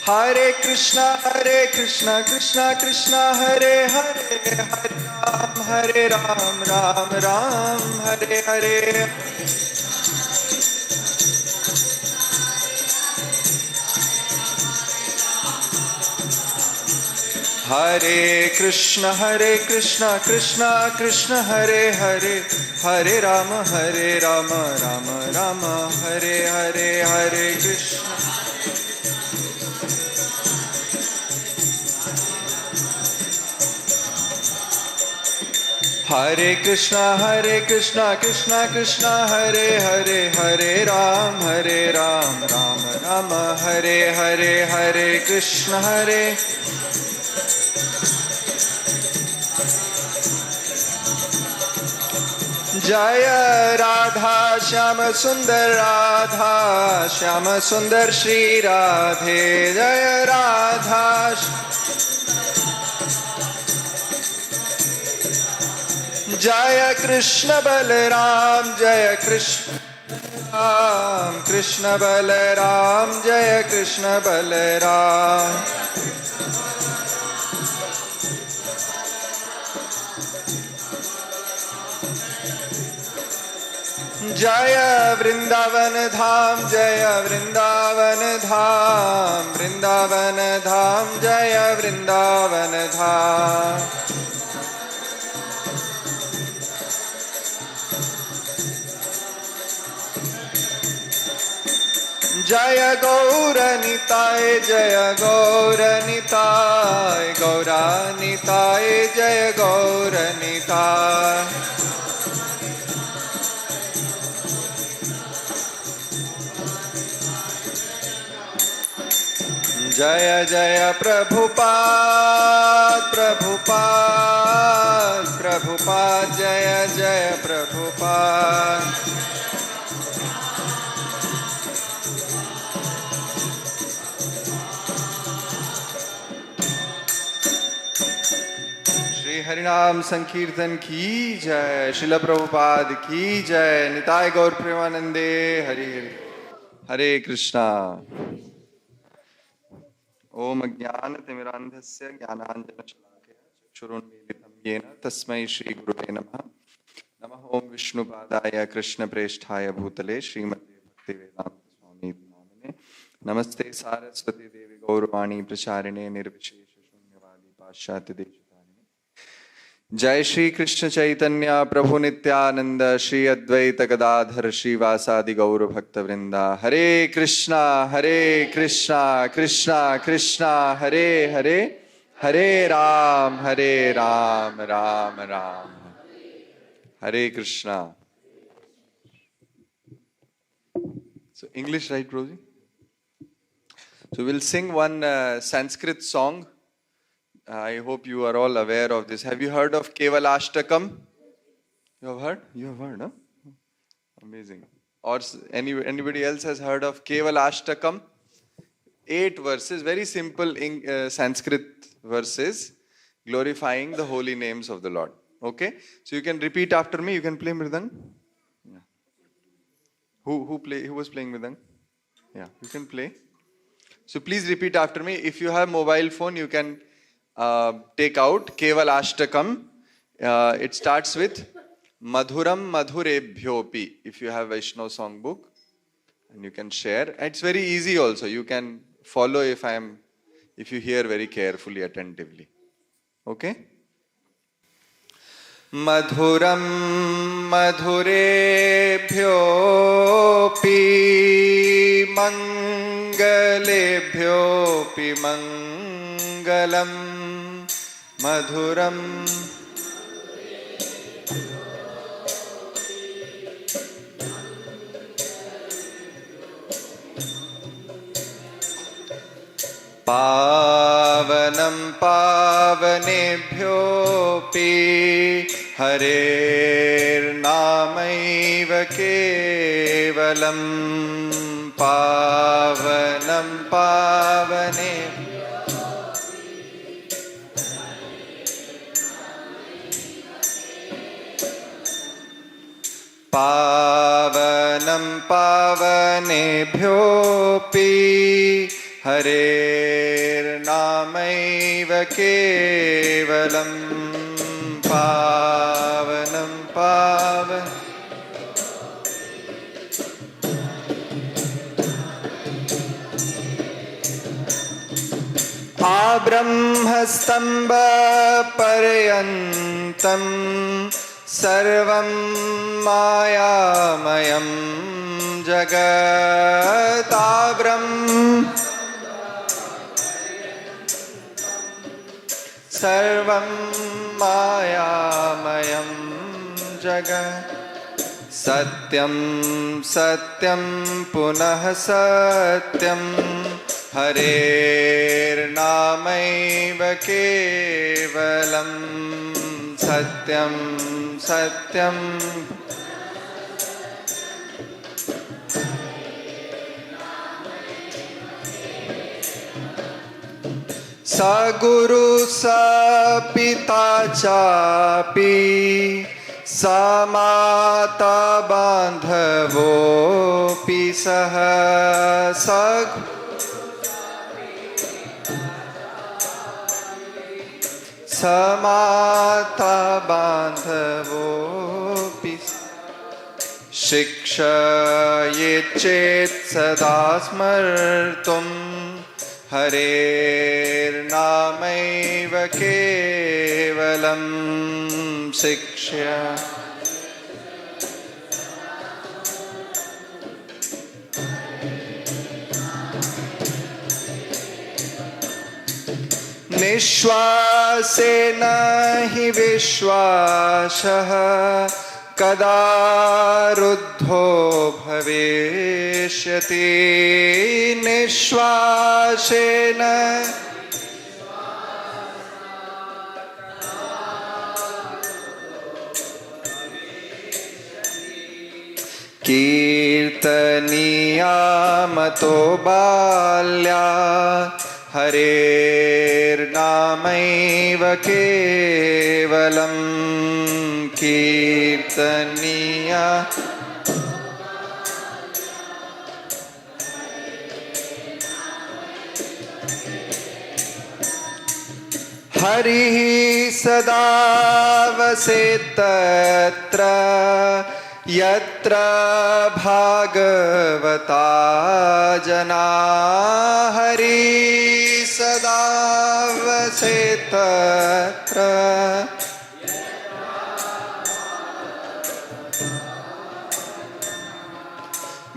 Hare Krishna Krishna Krishna Hare Hare, Hare Ram Ram Ram Hare Hare. Hare Krishna Krishna Krishna Hare Hare, Hare Ram Ram Ram Hare Hare. Hare Krishna Krishna Krishna Hare Hare, Hare Ram Ram Ram Hare Hare. Hare Krishna Jaya Radha Shyama Sundar Radha Shyama Sundar Shri Radhe. Jaya Radha Jaya Krishna Balaram Jaya Krishna Ram Krishna Balaram Jaya Krishna Balaram. Jaya Vrindavan Dham Jaya Vrindavan Dham Vrindavan Dham Jaya Vrindavan Dham. Jaya Gauranitai Jaya Gauranitai Gauranitai Jaya Gauranitai. Jaya Jaya Prabhupada Prabhupada Prabhupada Jaya Jaya Prabhupada. Shri Harinam Sankirtan की जय, श्रील प्रभुपाद की जय, निताय गौर प्रेमानंदे हरि हरि. हरे कृष्णा. ओम अज्ञानतिमिरान्धस्य ज्ञानाञ्जनशलाकया चक्षुरुन्मीलितं येन तस्मै श्रीगुरुवे नमः. नमः ओम विष्णुपादाय कृष्णप्रेष्ठाय भूतले श्रीमते भक्तिवेदान्त स्वामी नामिने. नमस्ते सारस्वती देवी गौरवाणी प्रचारिणे निर्विशेष शून्यवादी पाश्चात्य देशतारिणे. जय श्री कृष्ण चैतन्य प्रभु नित्यानंद श्री अद्वैत गदाधर श्रीवासादि गौर भक्त वृंदा. हरे कृष्णा कृष्णा कृष्णा हरे हरे, हरे राम राम राम. हरे Krishna. So English, right, Rosie? So we'll sing one Sanskrit song. I hope you are all aware of this. Have you heard of Kevalashtakam? You have heard? You have heard, huh? Amazing. Or anybody else has heard of Kevalashtakam? 8 verses, very simple Sanskrit verses glorifying the holy names of the Lord. Okay? So you can repeat after me. You can play mridang. Yeah. Who was playing mridang? Yeah, you can play. So please repeat after me. If you have mobile phone, you can take out Kevalashtakam. It starts with Madhuram Madhurebhyopi. If you have Vaishnav song book, and you can share. It's very easy also. You can follow if you hear very carefully, attentively. Okay? Madhuram Madhurebhyopi Mangalebhyopi Mangalam. Madhuram पावनं पावनेभ्योऽपि हरेर्नामैव केवलं पावनं पावने पावनं पावनेभ्योऽपि हरेर्नामैव केवलं पावनं पावन आब्रह्मस्तम्भपर्यन्तं सर्वं मायामयं सर्वं मायामयं जगत् सत्यं सत्यं पुनः सत्यं हरेर्नामैव केवलं सत्यं सत्यं स गुरु स पिता चापि स माता बान्धवोऽपि सः स माता बान्धवोऽपि शिक्षयेच्चेत् सदा स्मर्तुं हरेर्नामैव केवलं शिक्ष्य निश्वासेन हि विश्वासः कदा रुद्धो भविष्यति निश्वासेन कीर्तनीयामतो बाल्यात् हरेर्नामैव केवलं कीर्तनीया हरिः सदा वसेत्तत्र यत्र भागवता जना हरिः सदा वसेत्तत्र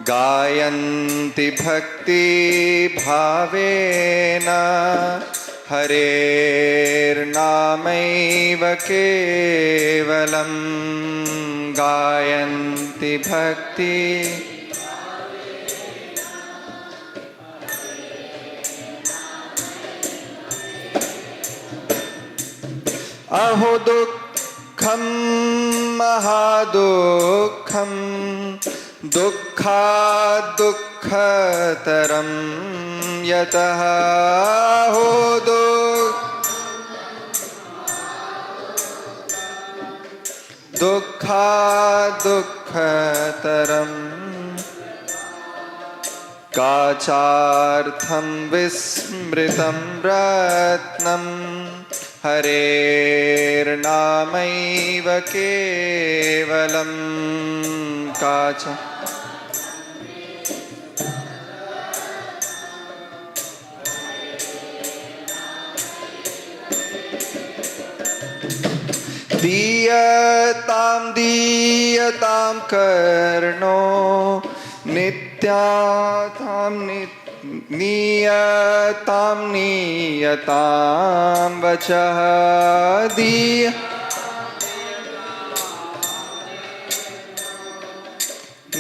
गायन्ति भक्ति भावेन हरेर्नामैव केवलं गायन्ति भक्ति अहो दुःखं महादुःखं दुःखात् दुःखतरं यतः अहो दुःखात् दुःखतरं काचार्थं विस्मृतं रत्नं हरेर्नामैव केवलं काच दीयतां कर्णो नित्यातां नीयतां वचः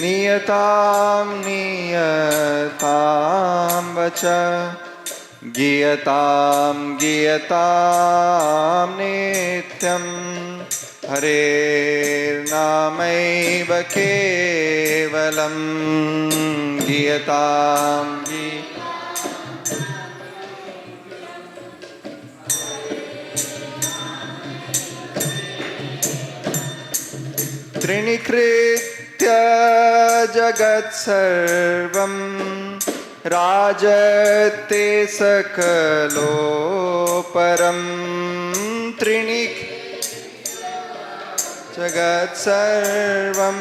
नीयतां वचः गीयतां गीयतां नित्यं हरेर्नामैव केवलं गीयतां त्रिणीकृत्य जगत्सर्वं राजते सकलोपरं जगत्सर्वं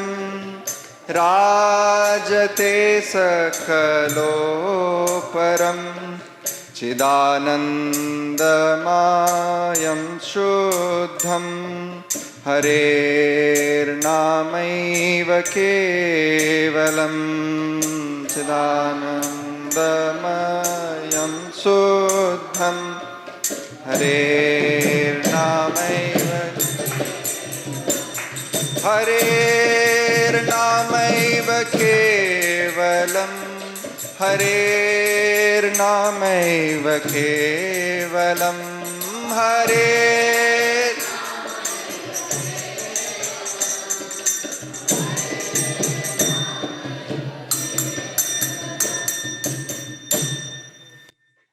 राजते सकलोपरं चिदानन्दमयं शुद्धं हरेर्नामैव केवलं चिदानन्दमयं शुद्धं हरेर्नामैव हरेर्नामैव केवलं हरेर्नामैव केवलं हरेर्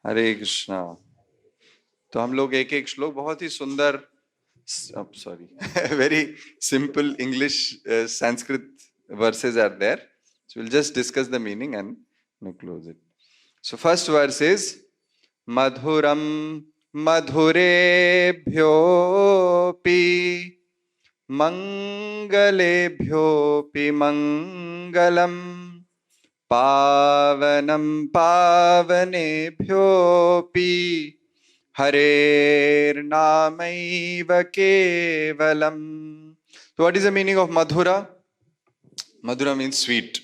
हरे कृष्णा। तो हम लोग एक एक श्लोक बहुत ही सुंदर, sorry very simple English Sanskrit verses are there, so we'll just discuss the meaning and close it. So first verse is madhuram madhurebhyopi mangalebhyopi mangalam पावनं पावनेभ्योऽपि हरेर्नामैव केवलम्. So what is the meaning of Madhura? Madhura means sweet.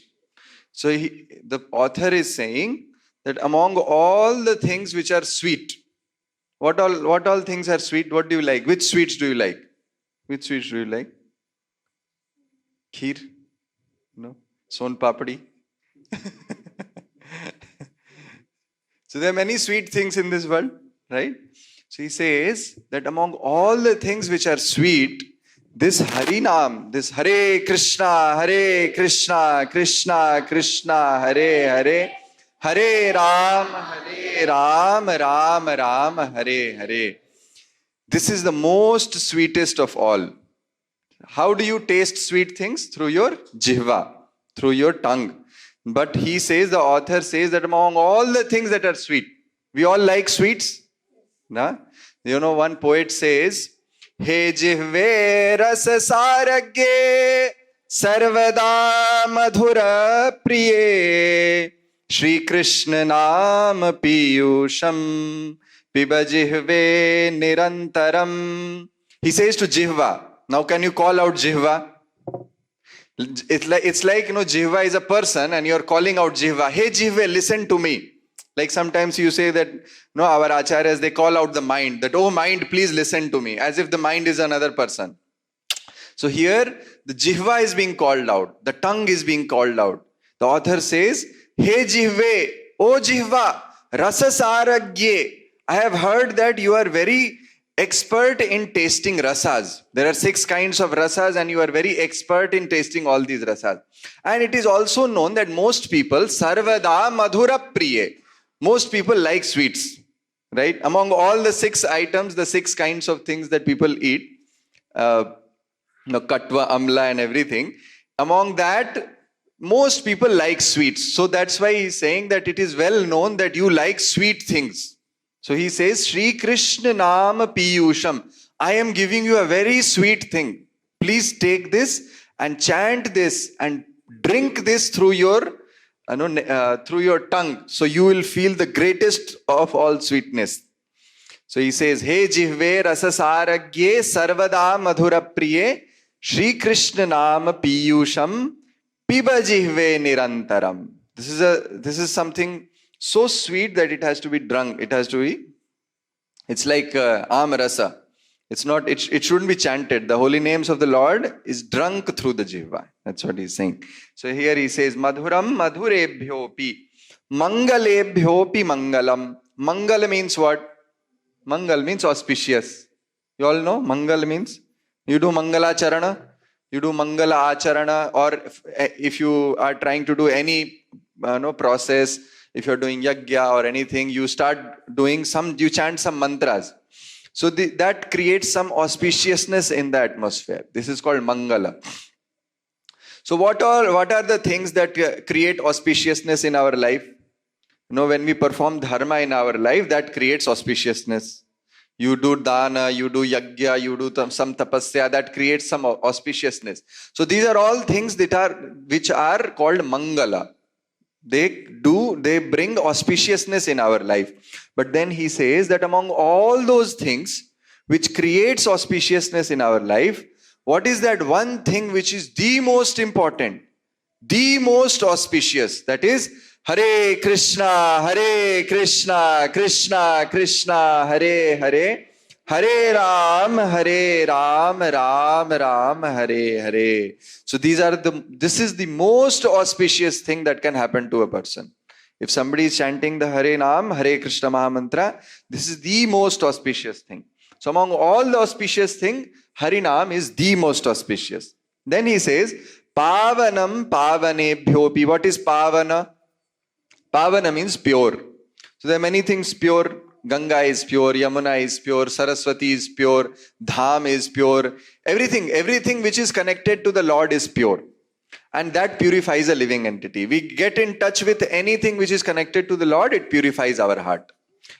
So the author is saying that among all the things which are sweet, what all things are sweet? What do you like? Which sweets do you like? Which sweets do you like? Kheer? No? Son papdi? So there are many sweet things in this world, right? So he says that among all the things which are sweet, this Harinam, this Hare Krishna, Krishna Krishna, Hare Hare, Hare Ram, Ram Ram, Hare Hare. This is the most sweetest of all. How do you taste sweet things? Through your jihva, through your tongue. But he says, the author says that among all the things that are sweet, we all like sweets. Nah? You know, one poet says, He jihve ras saragye sarvada madhura priye Shri Krishna naam piyusham piba jihve nirantaram. He says to Jihva. Now can you call out Jihva? It's like, you know, Jihva is a person and you're calling out Jihva. Hey Jihva, listen to me. Like sometimes you say that, no, our acharyas, they call out the mind. That, oh mind, please listen to me. As if the mind is another person. So here, the Jihva is being called out. The tongue is being called out. The author says, Hey Jihve, oh Jihva, rasasaragye. I have heard that you are very expert in tasting rasas. There are 6 kinds of rasas and you are very expert in tasting all these rasas. And it is also known that most people, sarvada madhura priye, most people like sweets, right? Among all the 6 items, the 6 kinds of things that people eat, katwa, amla and everything, among that, most people like sweets. So that's why he's saying that it is well known that you like sweet things. So he says, Shri Krishna Nama Piyusham. I am giving you a very sweet thing. Please take this and chant this and drink this through your tongue. So you will feel the greatest of all sweetness. So he says, Hey Jihve Rasasaragye Sarvada Madhura Priye Shri Krishna Nama Piyusham Piba Jihve Nirantaram. This is something so sweet that it has to be drunk. It has to be, it's like amarasa. It's not, it shouldn't be chanted. The holy names of the Lord is drunk through the jihva. That's what he's saying. So here he says, Madhuram madhurebhyopi mangalebhyopi mangalam. Mangal means what? Mangal means auspicious. You all know Mangal means? You do Mangala Charana, you do Mangala Acharana, or if you are trying to do any process, if you're doing Yagya or anything, you start doing you chant some mantras. So that creates some auspiciousness in the atmosphere. This is called Mangala. So what are the things that create auspiciousness in our life? When we perform dharma in our life, that creates auspiciousness. You do dana, you do yagya, you do some tapasya, that creates some auspiciousness. So these are all things which are called mangala. They bring auspiciousness in our life. But then he says that among all those things which creates auspiciousness in our life, what is that one thing which is the most important, the most auspicious? That is Hare Krishna, Krishna Krishna, Hare Hare, Hare Ram, Ram Ram, Hare Hare. So this is the most auspicious thing that can happen to a person. If somebody is chanting the Hare Nam, Hare Krishna Maha Mantra, this is the most auspicious thing. So among all the auspicious thing, Hari Nam is the most auspicious. Then he says, Pavanam Pavanebhyopi. What is Pavana? Pavana means pure. So there are many things pure. Ganga is pure, Yamuna is pure, Saraswati is pure, Dham is pure. Everything which is connected to the Lord is pure. And that purifies a living entity. We get in touch with anything which is connected to the Lord, it purifies our heart.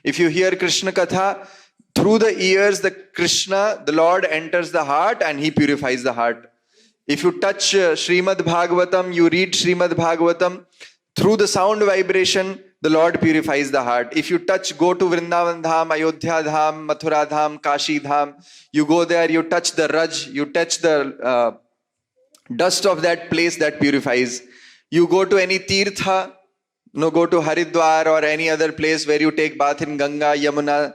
If you hear Krishna Katha, through the ears, the Lord enters the heart and he purifies the heart. If you touch Srimad Bhagavatam, you read Srimad Bhagavatam, through the sound vibration, the Lord purifies the heart. If you go to Vrindavan Dham, Ayodhya Dham, Mathura Dham, Kashi Dham, you go there, you touch the Raj, you touch the dust of that place, that purifies. You go to any Tirtha, go to Haridwar or any other place where you take bath in Ganga, Yamuna,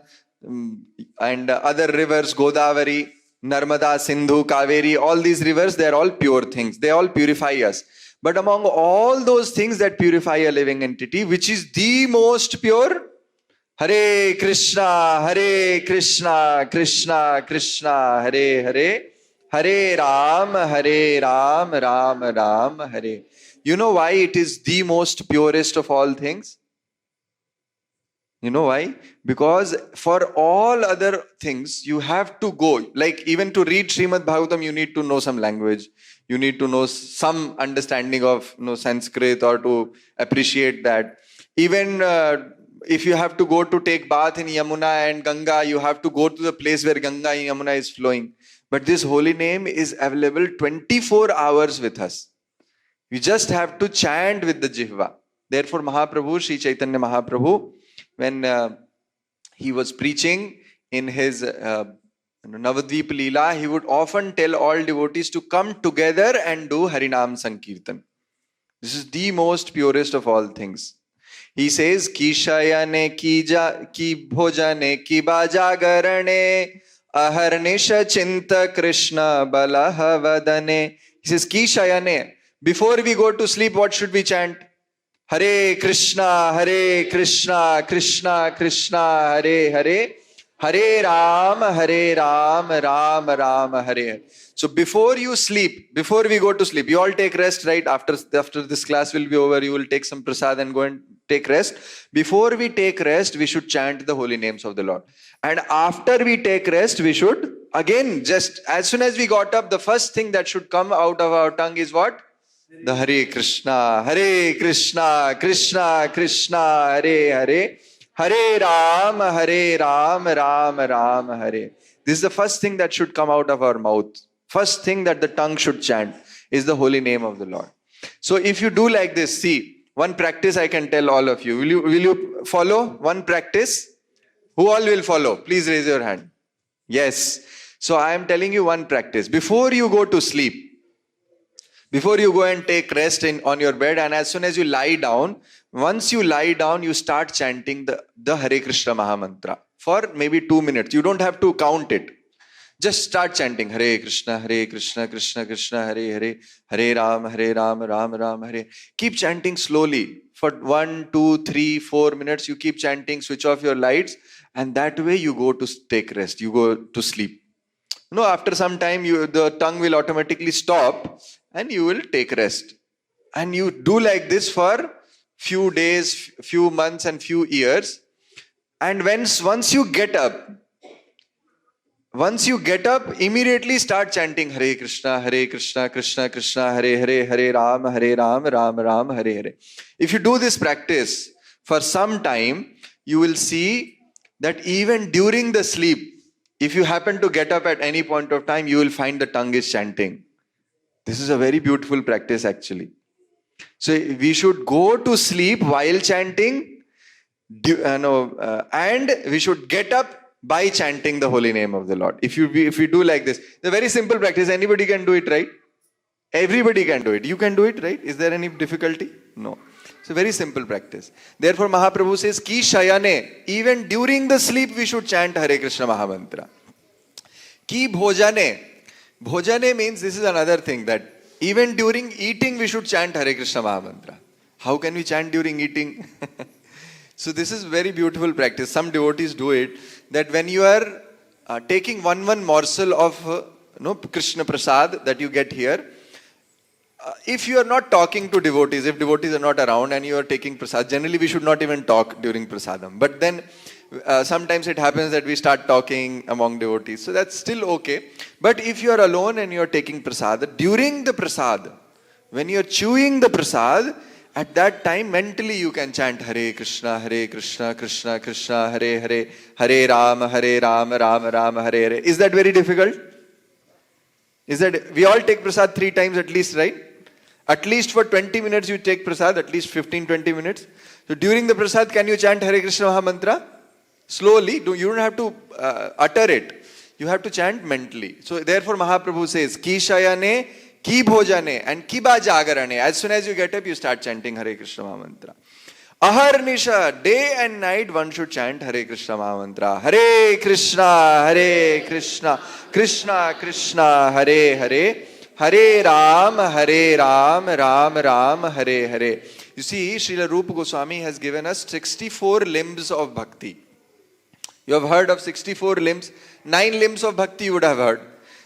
and other rivers, Godavari, Narmada, Sindhu, Kaveri, all these rivers, they are all pure things. They all purify us. But among all those things that purify a living entity, which is the most pure? Hare Krishna, Krishna Krishna, Hare Hare, Hare Ram, Ram Ram, Hare. You know why it is the most purest of all things? You know why? Because for all other things, you have to go. Like even to read Srimad Bhagavatam, you need to know some language. You need to know some understanding of Sanskrit or to appreciate that. Even if you have to go to take bath in Yamuna and Ganga, you have to go to the place where Ganga and Yamuna is flowing. But this holy name is available 24 hours with us. You just have to chant with the Jihva. Therefore, Mahaprabhu, Sri Chaitanya Mahaprabhu, when he was preaching in his Navadvip Leela, he would often tell all devotees to come together and do Harinam Sankirtan. This is the most purest of all things. He says, Ki shayane ki bhojane ki bajagarane aharnisha chinta Krishna balaha vadane. He says, Ki shayane. Before we go to sleep, what should we chant? Hare Krishna, Krishna Krishna, Hare Hare, Hare Ram, Ram Ram, Hare. So before you sleep, before we go to sleep, you all take rest, right? After this class will be over, you will take some prasad and go and take rest. Before we take rest, we should chant the holy names of the Lord. And after we take rest, we should, again, just as soon as we got up, the first thing that should come out of our tongue is what? The Hare Krishna, Krishna Krishna, Hare Hare, Hare Ram, Ram Ram, Hare. This is the first thing that should come out of our mouth. First thing that the tongue should chant is the holy name of the Lord. So if you do like this, see, one practice I can tell all of you. Will you follow one practice? Who all will follow? Please raise your hand. Yes. So I am telling you one practice. Before you go to sleep, before you go and take rest on your bed, and as soon as you lie down, once you lie down, you start chanting the Hare Krishna Maha Mantra for maybe 2 minutes. You don't have to count it. Just start chanting Hare Krishna, Krishna Krishna, Hare Hare, Hare Ram, Ram Ram, Hare. Keep chanting slowly for 1, 2, 3, 4 minutes. You keep chanting, switch off your lights, and that way you go to take rest. You go to sleep. No, after some time, the tongue will automatically stop, and you will take rest. And you do like this for few days, few months, and few years. And once you get up, immediately start chanting Hare Krishna, Krishna Krishna, Hare Ram, Ram Ram, Hare Hare. If you do this practice for some time, you will see that even during the sleep, if you happen to get up at any point of time, you will find the tongue is chanting. This is a very beautiful practice actually. So we should go to sleep while chanting, and we should get up by chanting the holy name of the Lord. If you do like this, it's a very simple practice. Anybody can do it, right? Everybody can do it. You can do it, right? Is there any difficulty? No. It's a very simple practice. Therefore, Mahaprabhu says, Ki Shayane, even during the sleep, we should chant Hare Krishna Mahamantra. Ki Bhojane. Bhojane means, this is another thing, that even during eating, we should chant Hare Krishna Mahamantra. How can we chant during eating? So this is very beautiful practice. Some devotees do it, that when you are taking one morsel of Krishna Prasad that you get here, if you are not talking to devotees, if devotees are not around and you are taking prasad, generally we should not even talk during prasadam. But then sometimes it happens that we start talking among devotees. So that's still okay. But if you are alone and you are taking prasad, during the prasad, when you are chewing the prasad, at that time mentally you can chant Hare Krishna, Krishna Krishna, Hare Hare, Hare Ram, Ram Ram, Hare Hare. Is that very difficult? Is that, we all take prasad 3 times at least, right? At least for 20 minutes you take prasad, at least 15-20 minutes. So during the prasad, can you chant Hare Krishna Mahamantra? Slowly, you don't have to utter it. You have to chant mentally. So therefore Mahaprabhu says, Ki Shayane, Ki Bhojane, and Ki Ba Jagarane. As soon as you get up, you start chanting Hare Krishna Mahamantra. Aharnisha, day and night one should chant Hare Krishna Mahamantra. Hare Krishna, Krishna Krishna, Hare Hare, Hare Ram, Ram Ram, Hare Hare. You see, Srila Rupa Goswami has given us 64 limbs of bhakti. You have heard of 64 limbs. 9 limbs of bhakti you would have heard.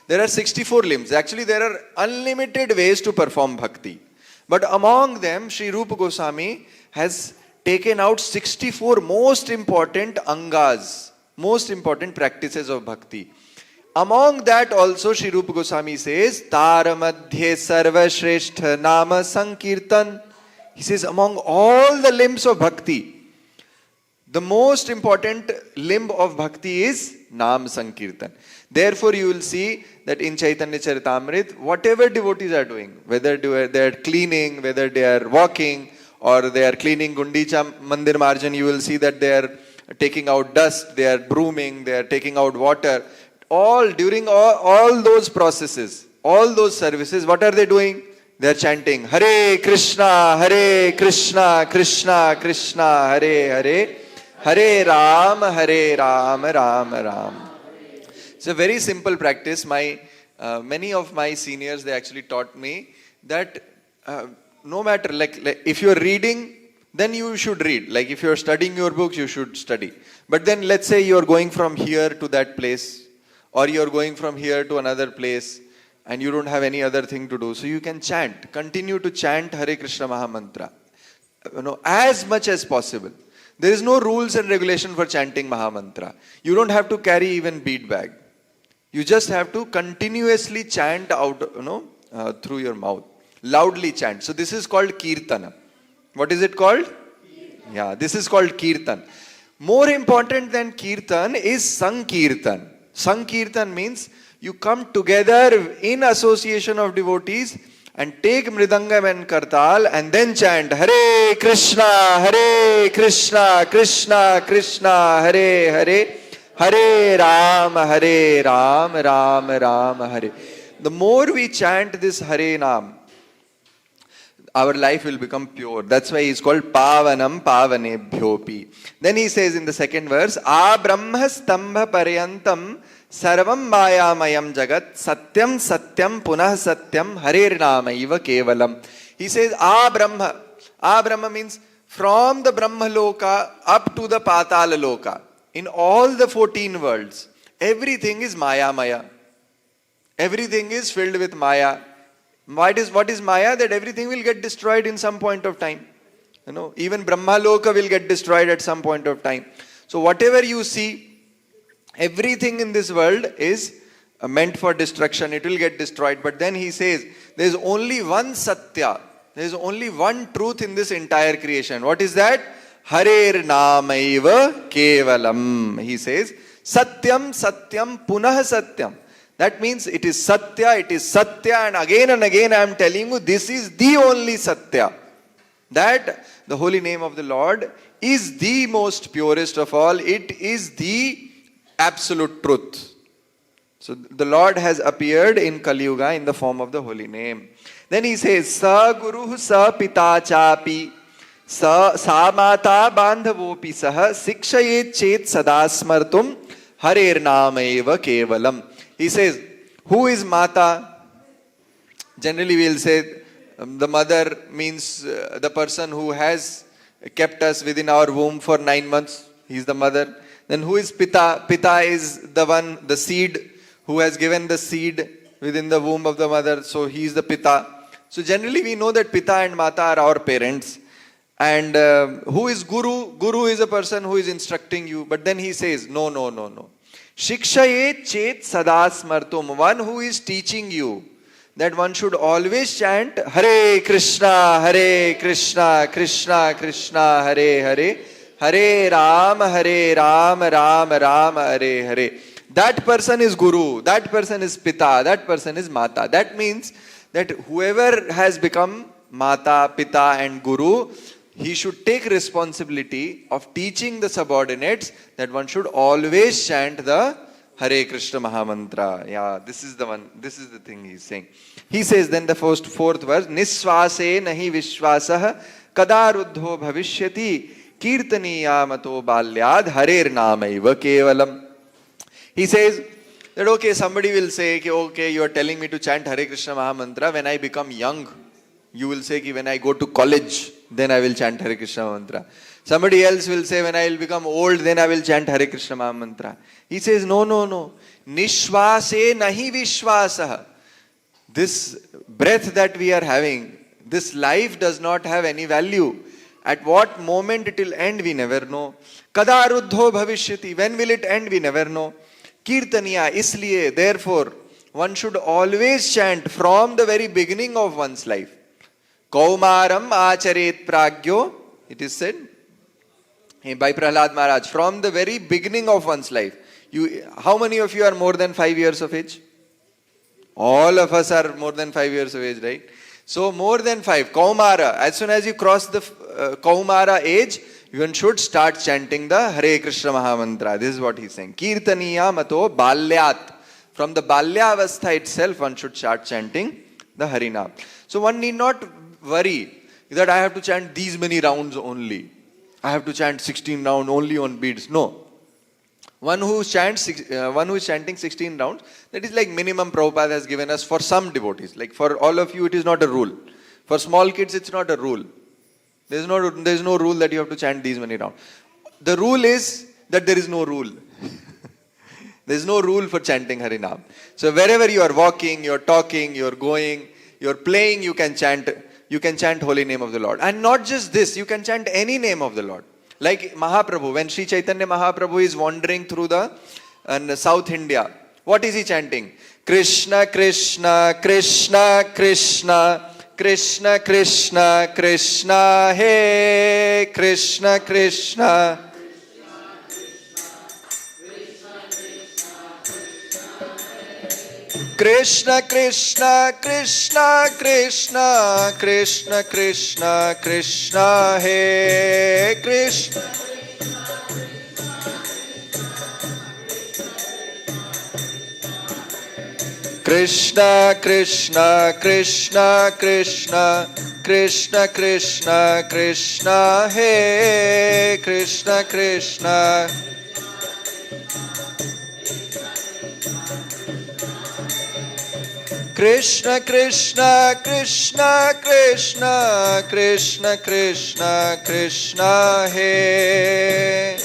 There are 64 limbs. Actually, there are unlimited ways to perform bhakti. But among them, Sri Rupa Goswami has taken out 64 most important angas, most important practices of bhakti. Among that also, Sri Rupa Goswami says, Tara Madhye Sarva Shrestha Nama Sankirtan. He says, among all the limbs of bhakti, the most important limb of bhakti is Nam Sankirtan. Therefore, you will see that in Chaitanya Charitamrita, whatever devotees are doing, whether they are cleaning, whether they are walking, or they are cleaning Gundicha Mandir Marjan, you will see that they are taking out dust, they are brooming, they are taking out water. During all those processes, all those services, what are they doing? They are chanting Hare Krishna, Krishna Krishna, Hare Hare, Hare Ram, Ram Ram. It's a very simple practice. Many of my seniors, they actually taught me that no matter, like if you are reading, then you should read. Like if you are studying your books, you should study. But then let's say you are going from here to that place, or you are going from here to another place, and you don't have any other thing to do. So you can chant, continue to chant Hare Krishna Mahamantra, as much as possible. There is no rules and regulation for chanting Mahamantra. You don't have to carry even bead bag. You just have to continuously chant out, through your mouth. Loudly chant. So this is called Kirtana. What is it called? Yeah, this is called Kirtan. More important than Kirtan is Sankirtan. Sankirtan means you come together in association of devotees and take Mridangam and Kartal and then chant Hare Krishna, Krishna Krishna, Hare Hare, Hare Ram, Ram Ram, Hare. The more we chant this Hare Nam, our life will become pure. That's why he's called Pavanam Pavanebhyopi. Then he says in the second verse, A Brahma Stambha Paryantam Sarvam Mayamayam Jagat Satyam Satyam Punah Satyam Harer Namaiva Kevalam. He says, A Brahma. A Brahma means from the Brahmaloka up to the Patala Loka, in all the 14 worlds, everything is Maya Maya. Everything is filled with Maya. What is Maya? That everything will get destroyed in some point of time. Even Brahmaloka will get destroyed at some point of time. So whatever you see, everything in this world is meant for destruction. It will get destroyed. But then he says, there is only one Satya. There is only one truth in this entire creation. What is that? Harer Namaiva Kevalam. He says, Satyam Satyam Punah Satyam. That means it is Satya, and again I am telling you, this is the only Satya. That the holy name of the Lord is the most purest of all. It is the absolute truth. So the Lord has appeared in Kali Yuga in the form of the holy name. Then he says, Sa Guruh Sa Pita Chapi Sa Mata Bandhavopi Saha Sikshayet Chet Sadasmartum Harer Namaiva Kevalam. He says, who is Mata? Generally we will say the mother means the person who has kept us within our womb for 9 months. He is the mother. Then who is Pita? Pita is the seed who has given the seed within the womb of the mother. So he is the Pita. So generally we know that Pita and Mata are our parents. And who is Guru? Guru is a person who is instructing you. But then he says, no. Shikshaye chet sadasmartum. One who is teaching you that one should always chant Hare Krishna, Krishna Krishna, Hare Hare, Hare Ram, Ram Ram, Hare Hare. That person is Guru, that person is Pita, that person is Mata. That means that whoever has become Mata, Pita and Guru, he should take responsibility of teaching the subordinates that one should always chant the Hare Krishna Mahamantra. Yeah, this is the one. This is the thing he's saying. He says then the fourth verse, Niswase nahi vishwasah kadaruddho bhavishyati kirtaniya mato balyad harer namaiva kevalam. He says that okay, somebody will say, okay, you are telling me to chant Hare Krishna Mahamantra when I become young. You will say, when I go to college, then I will chant Hare Krishna Mantra. Somebody else will say, when I will become old, then I will chant Hare Krishna Mantra. He says, no. Nishwase nahi vishwasah. This breath that we are having, this life does not have any value. At what moment it will end, we never know. Kada ruddho bhavishyati. When will it end, we never know. Kirtaniya, isliye, therefore, one should always chant from the very beginning of one's life. Kaumaram acharet pragyo, it is said by Prahlad Maharaj, from the very beginning of one's life. How many of you are more than 5 years of age? All of us are more than 5 years of age, right? So more than 5, Kaumara, as soon as you cross the Kaumara age, one should start chanting the Hare Krishna Mahamantra. This is what he's saying. Kirtaniya mato balyat. From the Balyavastha itself, one should start chanting the Harinam. So one need not worry that I have to chant these many rounds only. I have to chant 16 rounds only on beads. No. One who is chanting 16 rounds, that is like minimum Prabhupada has given us for some devotees. Like for all of you, it is not a rule. For small kids, it's not a rule. There is no rule that you have to chant these many rounds. The rule is that there is no rule. There is no rule for chanting Harinam. So wherever you are walking, you are talking, you are going, you are playing, you can chant holy name of the Lord. And not just this, you can chant any name of the Lord. Like Mahaprabhu, when Sri Chaitanya Mahaprabhu is wandering through the South India, what is he chanting? Krishna, Krishna, Krishna, Krishna, Krishna, Krishna, Krishna, Hey, Krishna, Krishna. Krishna, Krishna, Krishna, Krishna, Krishna, Krishna, Krishna, Hey, Krishna. Krishna, Krishna, Krishna, Krishna, Krishna, Krishna, Krishna, Hey, Krishna, Krishna. Krishna Krishna Krishna Krishna Krishna Krishna Krishna He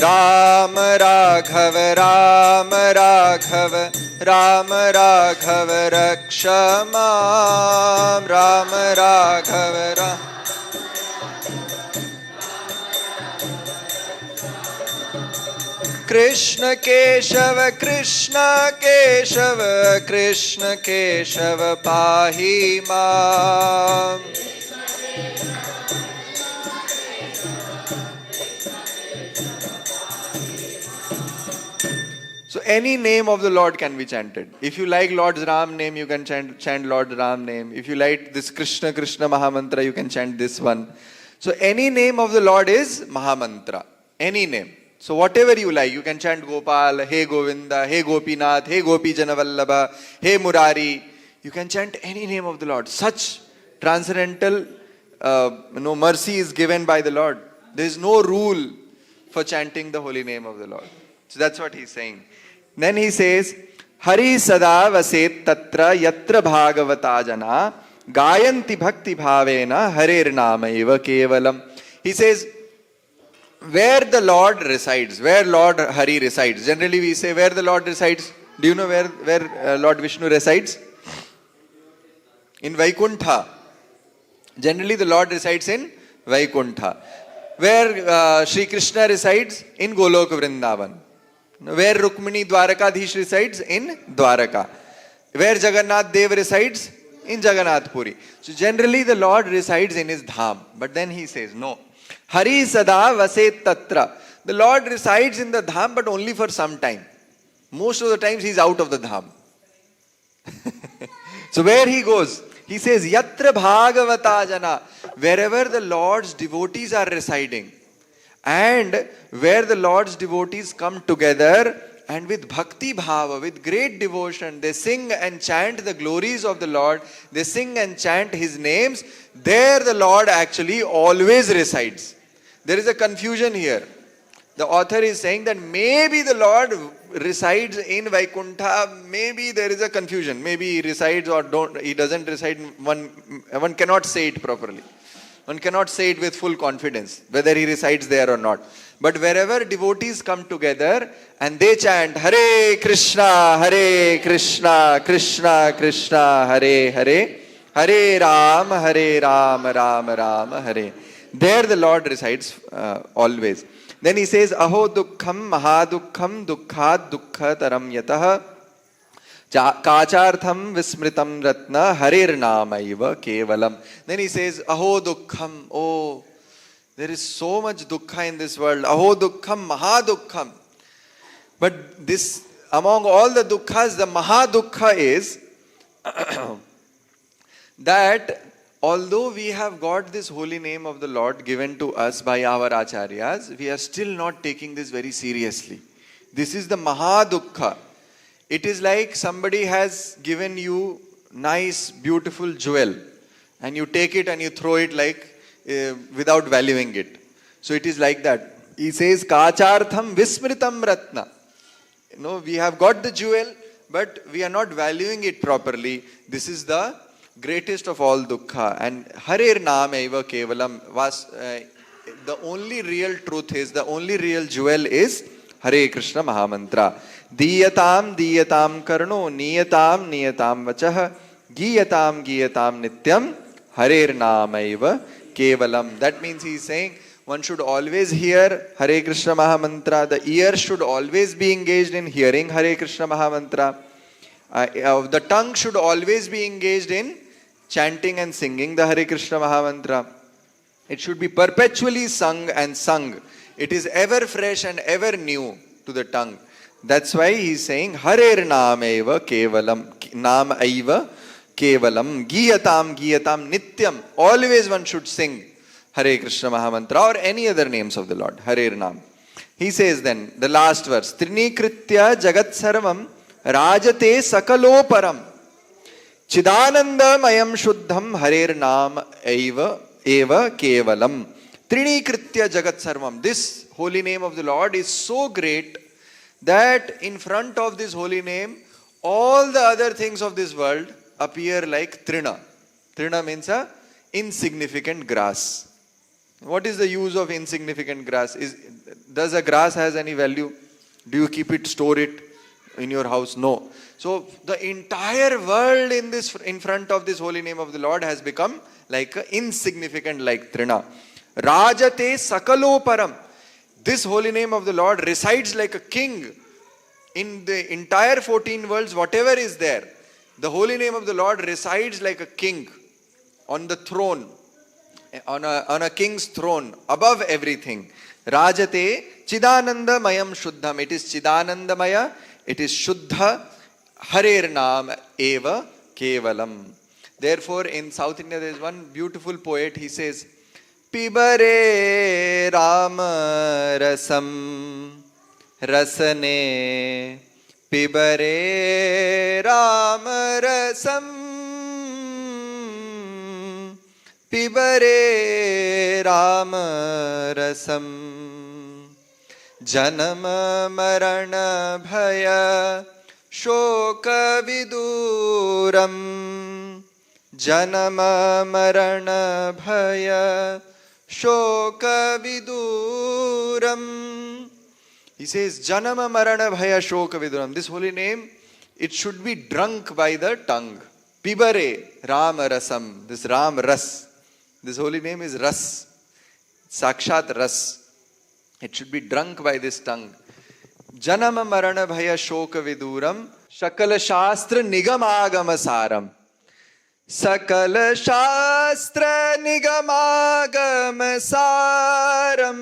Ram Raghav Ram Raghav Ram Raghav Rakshamam Ram Raghav Ram Krishna Keshava Krishna Keshava Krishna Keshava Pahi Mam So any name of the Lord can be chanted. If you like Lord's Ram name, you can chant Lord Ram name. If you like this Krishna Krishna Mahamantra, you can chant this one. So any name of the Lord is Mahamantra. Any name. So whatever you like, you can chant Gopal, Hey Govinda, Hey Gopinath, Hey Gopi Janavallabha, Hey Murari. You can chant any name of the Lord. Such transcendental mercy is given by the Lord. There is no rule for chanting the holy name of the Lord. So that's what he's saying. Then he says, Hari sada vaset tatra yatra bhagavata jana gayanti bhakti bhavena harer nama eva kevalam. He says, where the Lord resides, where Lord Hari resides. Generally we say where the Lord resides. Do you know where Lord Vishnu resides? In Vaikuntha. Generally the Lord resides in Vaikuntha. Where Sri Krishna resides? In Goloka Vrindavan. Where Rukmini Dwarakadhish resides? In Dwaraka. Where Jagannath Dev resides? In Jagannath Puri. So generally the Lord resides in his dham. But then he says, no. Hari sada vaset tatra. The Lord resides in the dham but only for some time. Most of the times he is out of the dham. So where he goes? He says, Yatra bhagavata jana. Wherever the Lord's devotees are residing. And where the Lord's devotees come together and with bhakti bhava, with great devotion, they sing and chant the glories of the Lord, they sing and chant his names, there the Lord actually always resides. There is a confusion here. The author is saying that maybe the Lord resides in Vaikuntha, maybe there is a confusion. Maybe he resides or he doesn't reside. One cannot say it properly. One cannot say it with full confidence, whether he resides there or not. But wherever devotees come together and they chant, Hare Krishna, Krishna Krishna, Hare Hare, Hare Ram, Ram Ram, Hare. There the Lord resides always. Then he says, Aho dukkham mahadukham dukkhat dukkhataram yatah Kachartham vismritam ratna harir namaiva kevalam. Then he says, Aho dukkham. Oh, there is so much dukkha in this world. Aho dukkham mahadukham. But this, among all the dukkhas, the mahadukha is that although we have got this holy name of the Lord given to us by our acharyas, we are still not taking this very seriously. This is the mahadukha. It is like somebody has given you nice, beautiful jewel and you take it and you throw it like without valuing it. So it is like that. He says, Kachartham vismritam ratna. You know, we have got the jewel, but we are not valuing it properly. This is the greatest of all dukkha. And Harer Namaiva Kevalam was the only real truth is, the only real jewel is Hare Krishna Mahamantra. Diyatam diyatam karno niyatam niyatam vachah giyatam giyatam nityam Harer Namaiva Kevalam. That means he is saying one should always hear Hare Krishna Mahamantra. The ear should always be engaged in hearing Hare Krishna Mahamantra. The tongue should always be engaged in chanting and singing the Hare Krishna Mahamantra. It should be perpetually sung and sung. It is ever fresh and ever new to the tongue. That's why he is saying Harer Namaiva Kevalam. Namaiva Kevalam. Giyatam Giyatam Nityam. Always one should sing Hare Krishna Mahamantra or any other names of the Lord. Harer Nam. He says then, the last verse, Trinikritya Jagat Sarvam Rajate Sakaloparam Chidananda Mayam Shuddham Harer Nam Eva Kevalam. Trinikritya Jagat Sarvam. This holy name of the Lord is so great that in front of this holy name, all the other things of this world appear like trina. Trina means a insignificant grass. What is the use of insignificant grass? Does a grass has any value? Do you keep it, store it in your house? No. So the entire world in front of this holy name of the Lord has become like a insignificant, like trina. Rajate sakaloparam. This holy name of the Lord resides like a king in the entire 14 worlds. Whatever is there, the holy name of the Lord resides like a king on the throne, on a king's throne, above everything. Rajate chidananda mayam shuddham. It is chidanandamaya, it is shuddha, harer naam eva kevalam. Therefore in South India there is one beautiful poet. He says, Pibare Rama Rasam Rasane, Pibare Rama Rasam, Pibare Rama Rasam, Janama Marana Bhaya Shoka Viduram, Janama Marana Bhaya Shoka Viduram. He says, Janama Marana Bhaya Shoka Viduram. This holy name, it should be drunk by the tongue. Pibare Rama Rasam. This Ram Ras. This holy name is Ras. Sakshat Ras. It should be drunk by this tongue. Janama Marana Bhaya Shoka Viduram. Shakala Shastra Nigamagama Saram. Sakala Shastra Nigamagama Saram,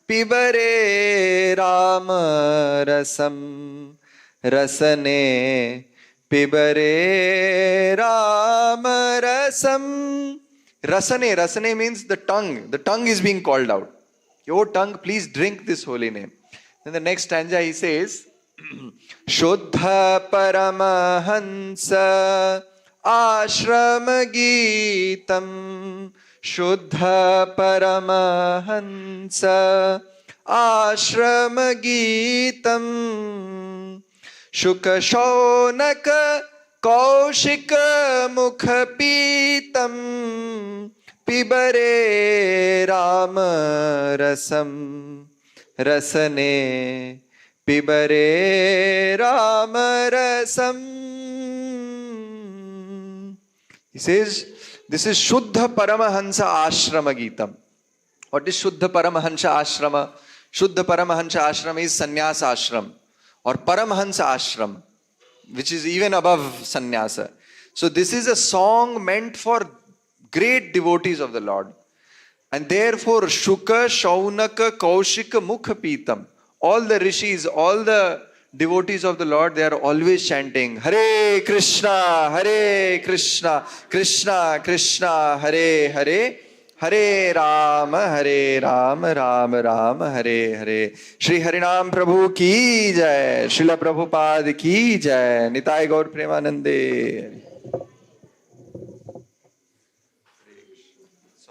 Pibare Rama Rasam Rasane, Pibare Rama Rasam. Rasane means the tongue. The tongue is being called out. Your tongue, please drink this holy name. Then the next stanza he says, Shuddha Paramahansa Ashram Geetam, Shuddha Paramahansa Ashram Geetam, Shuka Shaunaka Kaushika Mukha Pitam, Pibare Rama Rasam Rasane, Pibare Rama Rasam. He says, this is Shuddha Paramahansa Ashrama Geetam. What is Shuddha Paramahansa Ashrama? Shuddha Paramahansa Ashrama is Sannyasa Ashram or Paramahansa Ashram, which is even above Sannyasa. So this is a song meant for great devotees of the Lord. And therefore Shuka, Shaunaka, Kaushika, Mukha Pitam, all the rishis, all the devotees of the Lord, they are always chanting Hare Krishna, Krishna Krishna, Hare Hare, Hare Rama, Rama Rama, Hare Hare. Shri Harinam Prabhu ki jai, Srila Prabhupada ki jai, Nitai Gaur Premanande.